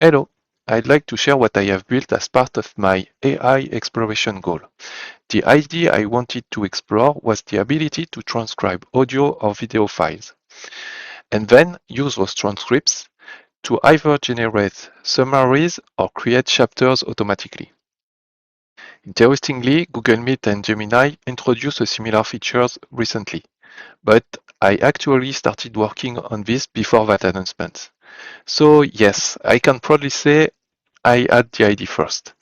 Hello, I'd like to share what I have built as part of my AI exploration goal. The idea I wanted to explore was the ability to transcribe audio or video files, and then use those transcripts to either generate summaries or create chapters automatically. Interestingly, Google Meet and Gemini introduced a similar features recently, but I actually started working on this before that announcement. So yes, I can proudly say I had the idea first.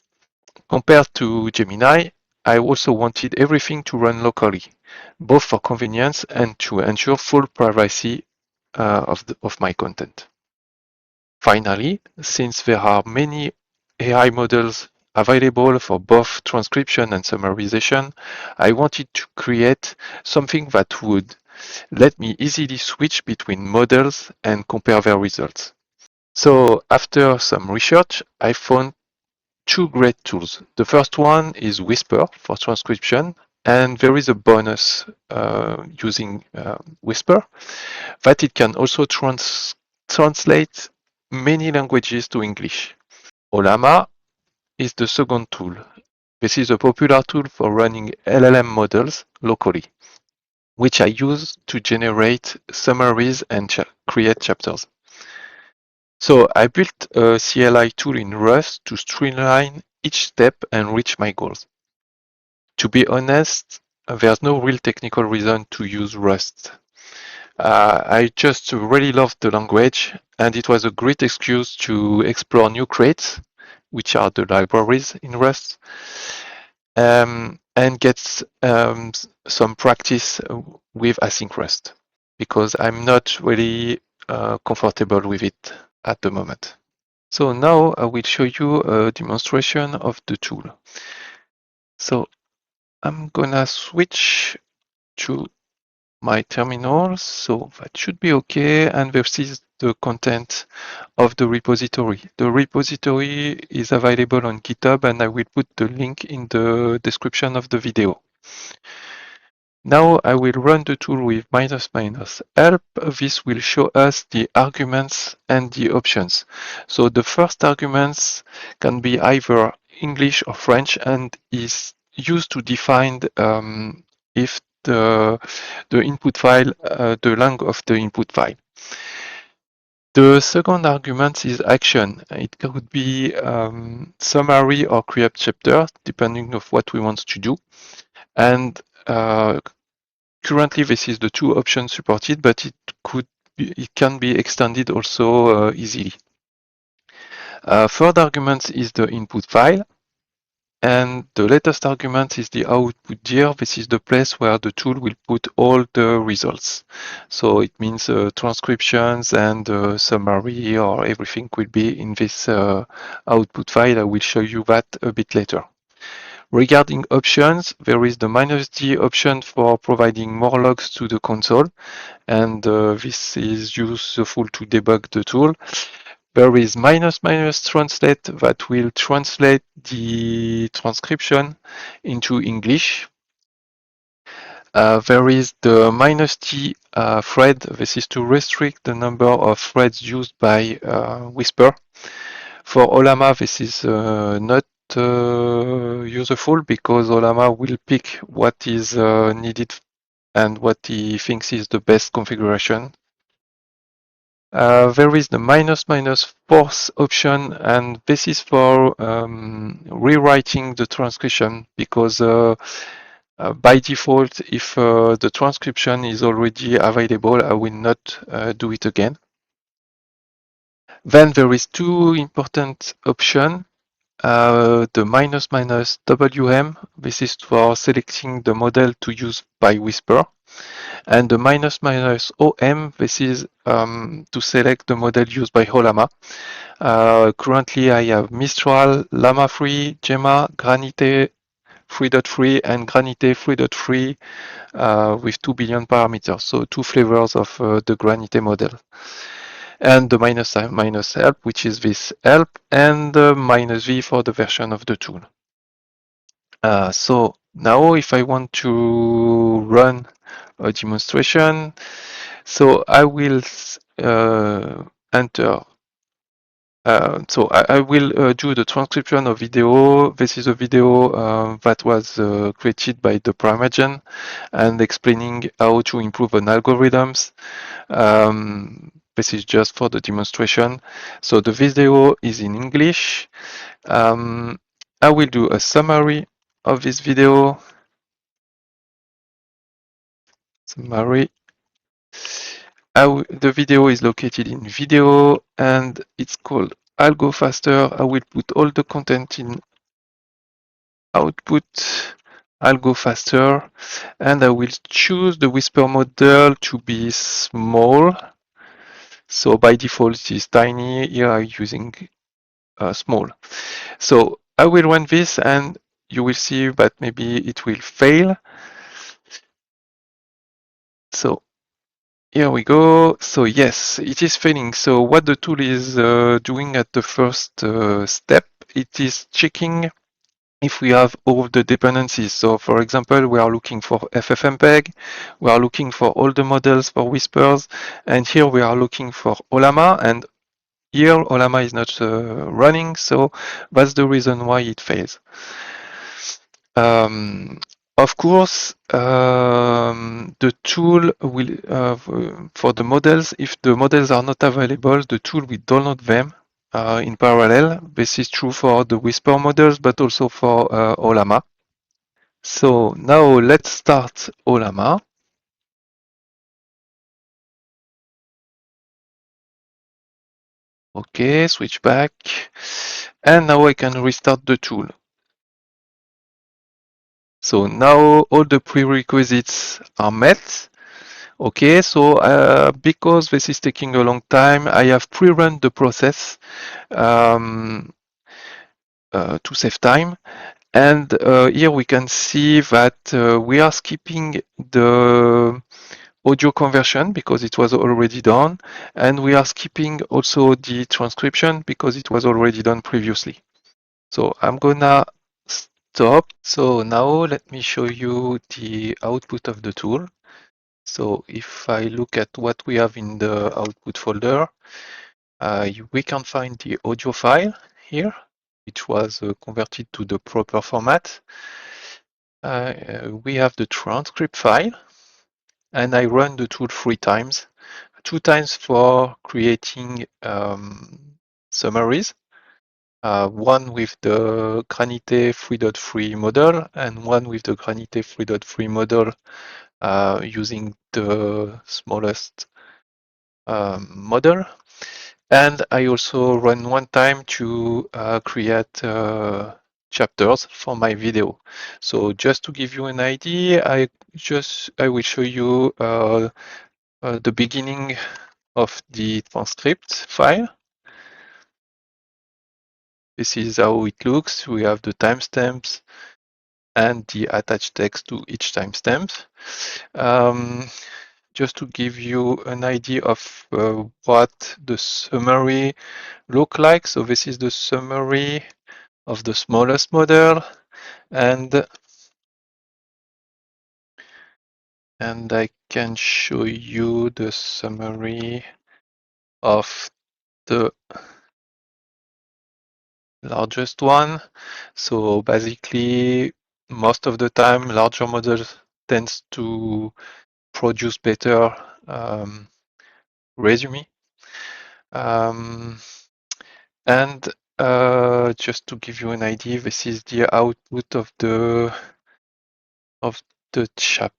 Compared to Gemini, I also wanted everything to run locally, both for convenience and to ensure full privacy of my content. Finally, since there are many AI models available for both transcription and summarization, I wanted to create something that would let me easily switch between models and compare their results. So after some research, I found two great tools. The first one is Whisper for transcription, and there is a bonus using Whisper that it can also translate many languages to English. Ollama is the second tool. This is a popular tool for running LLM models locally, which I use to generate summaries and create chapters. So I built a CLI tool in Rust to streamline each step and reach my goals. To be honest, there's no real technical reason to use Rust. I just really loved the language, and it was a great excuse to explore new crates, which are the libraries in Rust, and get some practice with async Rust, because I'm not really comfortable with it at the moment. So now I will show you a demonstration of the tool. So I'm gonna switch to my terminal, so that should be okay, and this is the content of the repository. The repository is available on GitHub, and I will put the link in the description of the video. Now I will run the tool with --help. This will show us the arguments and the options. So the first arguments can be either English or French and is used to define if the input file, the length of the input file. The second argument is action. It could be summary or create chapter, depending on what we want to do. And currently, this is the two options supported, but it can be extended also easily. Third argument is the input file. And the latest argument is the output dir. This is the place where the tool will put all the results. So it means transcriptions and summary or everything will be in this output file. I will show you that a bit later. Regarding options, there is the -d option for providing more logs to the console, and this is useful to debug the tool. There is --translate that will translate the transcription into English. There is the -t thread. This is to restrict the number of threads used by Whisper. For Ollama, this is not useful because Ollama will pick what is needed and what he thinks is the best configuration. There is the --fourth option, and this is for rewriting the transcription because by default, if the transcription is already available, I will not do it again. Then there is two important options. The --WM, this is for selecting the model to use by Whisper. And the --OM, this is to select the model used by Ollama. Currently, I have Mistral, Llama 3, Gemma, Granite 3.3, and Granite 3.3 with 2 billion parameters. So two flavors of the Granite model. And the -help, which is this help, and the -v for the version of the tool. So now if I want to run a demonstration, so I will enter So I will do the transcription of video. This is a video that was created by the Primeagen and explaining how to improve on algorithms. This is just for the demonstration. So the video is in English. I will do a summary of this video. Summary. The video is located in video and it's called I'll Go Faster. I will put all the content in output. I'll go faster and I will choose the Whisper model to be small. So by default it is tiny. Here I'm using small. So I will run this and you will see that maybe it will fail. So here we go. So yes, it is failing. So what the tool is doing at the first step, it is checking if we have all the dependencies. So for example, we are looking for FFmpeg, we are looking for all the models for Whispers, and here we are looking for Ollama, and here Ollama is not running, so that's the reason why it fails. Of course, the tool will, for the models, if the models are not available, the tool will download them in parallel. This is true for the Whisper models, but also for Ollama. So now let's start Ollama. Okay, switch back. And now I can restart the tool. So now all the prerequisites are met. Okay, so because this is taking a long time, I have pre-run the process to save time. And here we can see that we are skipping the audio conversion because it was already done. And we are skipping also the transcription because it was already done previously. So I'm gonna stop. So now let me show you the output of the tool. So if I look at what we have in the output folder, we can find the audio file here, which was converted to the proper format. We have the transcript file, and I run the tool 3 times. 2 times for creating summaries, one with the Granite 3.3 model and one with the Granite 3.3 model using the smallest model. And I also run one time to create chapters for my video. So just to give you an idea, I will show you the beginning of the transcript file. This is how it looks. We have the timestamps and the attached text to each timestamp. Just to give you an idea of what the summary look like. So this is the summary of the smallest model, and I can show you the summary of the largest one. So basically, most of the time, larger models tends to produce better resume. And just to give you an idea, this is the output of the chapter,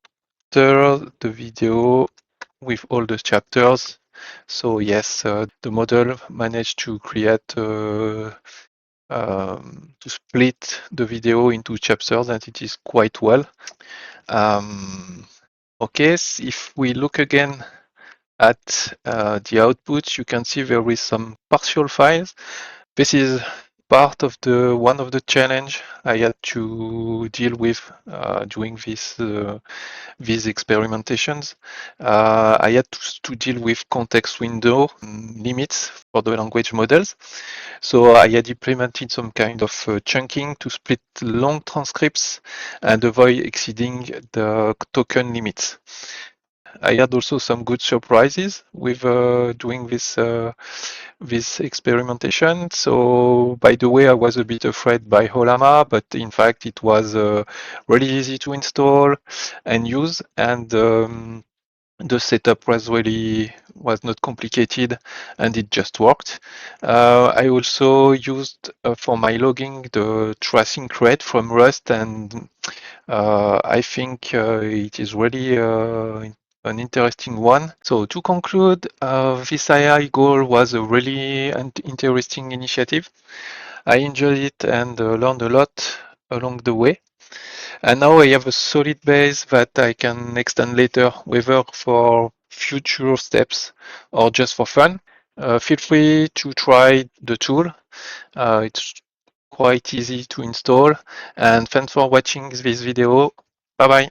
the video with all the chapters. So yes, the model managed to create to split the video into chapters, and it is quite well. Okay, so if we look again at the output, you can see there is some partial files. This is part of one of the challenge I had to deal with doing these experimentations. I had to deal with context window limits for the language models. So I had implemented some kind of chunking to split long transcripts and avoid exceeding the token limits. I had also some good surprises with doing this experimentation. So, by the way, I was a bit afraid by Holama, but in fact, it was really easy to install and use, and the setup was not complicated, and it just worked. I also used for my logging the tracing crate from Rust, and I think it is really an interesting one. So to conclude, this AI goal was a really interesting initiative. I enjoyed it and learned a lot along the way. And now I have a solid base that I can extend later, whether for future steps or just for fun. Feel free to try the tool. It's quite easy to install. And thanks for watching this video. Bye bye.